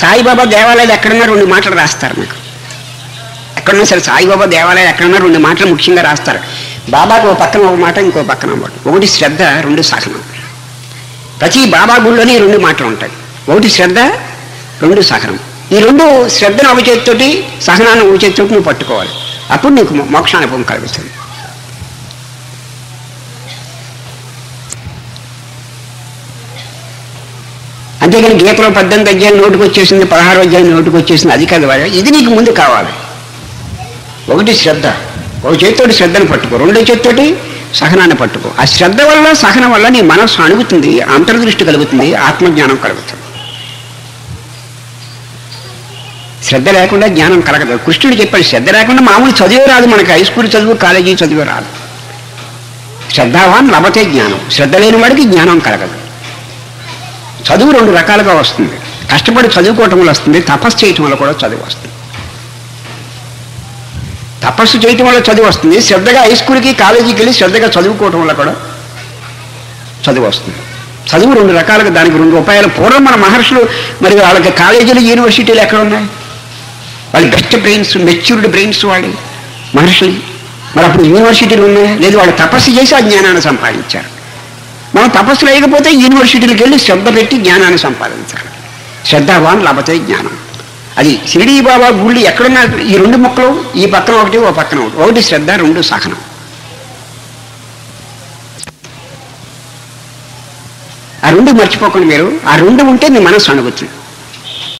సాయిబాబా దేవాలయాలు ఎక్కడన్నా 2 మాటలు రాస్తారు మీకు. ఎక్కడున్నా సరే సాయిబాబా దేవాలయాలు ఎక్కడన్నా 2 మాటలు ముఖ్యంగా రాస్తారు. బాబాకు ఒక పక్కన ఒక మాట, ఇంకో పక్కన ఒక మాట. ఒకటి శ్రద్ధ, 2 సహనం. ప్రతి బాబా గుళ్ళోనే 2 మాటలు ఉంటాయి. ఒకటి శ్రద్ధ, 2 సహనం. ఈ 2 శ్రద్ధను ఒక చేతితోటి, సహనాన్ని ఒక చేతితోటి నువ్వు పట్టుకోవాలి. అప్పుడు నీకు మోక్షానుభవం కలుగుతుంది. అంతేగాని గీతలో 18 అధ్యాయులు నోటుకు వచ్చేసింది, 16 అధ్యాయులు నోటుకు వచ్చేసింది, అది కాదు. ఇది నీకు ముందు కావాలి. ఒకటి శ్రద్ధ, ఒక చేతితోటి శ్రద్ధను పట్టుకో, 2 చేతితోటి సహనాన్ని పట్టుకో. ఆ శ్రద్ధ వల్ల, సహనం వల్ల నీ మనస్సు అణుగుతుంది, అంతర్దృష్టి కలుగుతుంది, ఆత్మజ్ఞానం కలుగుతుంది. శ్రద్ధ లేకుండా జ్ఞానం కలగదు. కృష్ణుడు చెప్పాడు, శ్రద్ధ లేకుండా మామూలు చదివే రాదు మనకి. హై స్కూల్ చదువు, కాలేజీ చదివే రాదు. శ్రద్ధావాన్ లభతే జ్ఞానం. శ్రద్ధ లేని వాడికి జ్ఞానం కలగదు. చదువు 2 రకాలుగా వస్తుంది. కష్టపడి చదువుకోవటం వల్ల వస్తుంది, తపస్సు చేయటం వల్ల కూడా చదువు వస్తుంది. తపస్సు చేయటం వల్ల చదువు వస్తుంది. శ్రద్ధగా హై స్కూల్కి, కాలేజీకి వెళ్ళి శ్రద్ధగా చదువుకోవటం వల్ల కూడా చదువు వస్తుంది. చదువు 2 రకాలుగా, దానికి 2 ఉపాయాలు. పూర్వం మన మహర్షులు మరి వాళ్ళకి కాలేజీలు, యూనివర్సిటీలు ఎక్కడ ఉన్నాయి? వాళ్ళు బెస్ట్ బ్రెయిన్స్, మెచ్యూర్డ్ బ్రెయిన్స్ వాళ్ళు మహర్షులు. మరి అప్పుడు యూనివర్సిటీలు ఉన్నాయా? లేదు. వాళ్ళు తపస్సు చేసి ఆ జ్ఞానాన్ని సంపాదించారు. మనం తపస్సు లేకపోతే యూనివర్సిటీలకు వెళ్ళి శ్రద్ధ పెట్టి జ్ఞానాన్ని సంపాదించాలి. శ్రద్ధావాన్ లభతే జ్ఞానం. అది షిరిడీ బాబా గుళ్ళు ఎక్కడున్నా ఈ 2 ముక్కలు, ఈ పక్కన ఒకటి, ఓ పక్కన ఒకటి. ఒకటి శ్రద్ధ, 2 సహనం. ఆ 2 మర్చిపోకండి మీరు. ఆ 2 ఉంటే మీ మనసు అణుగుతుంది.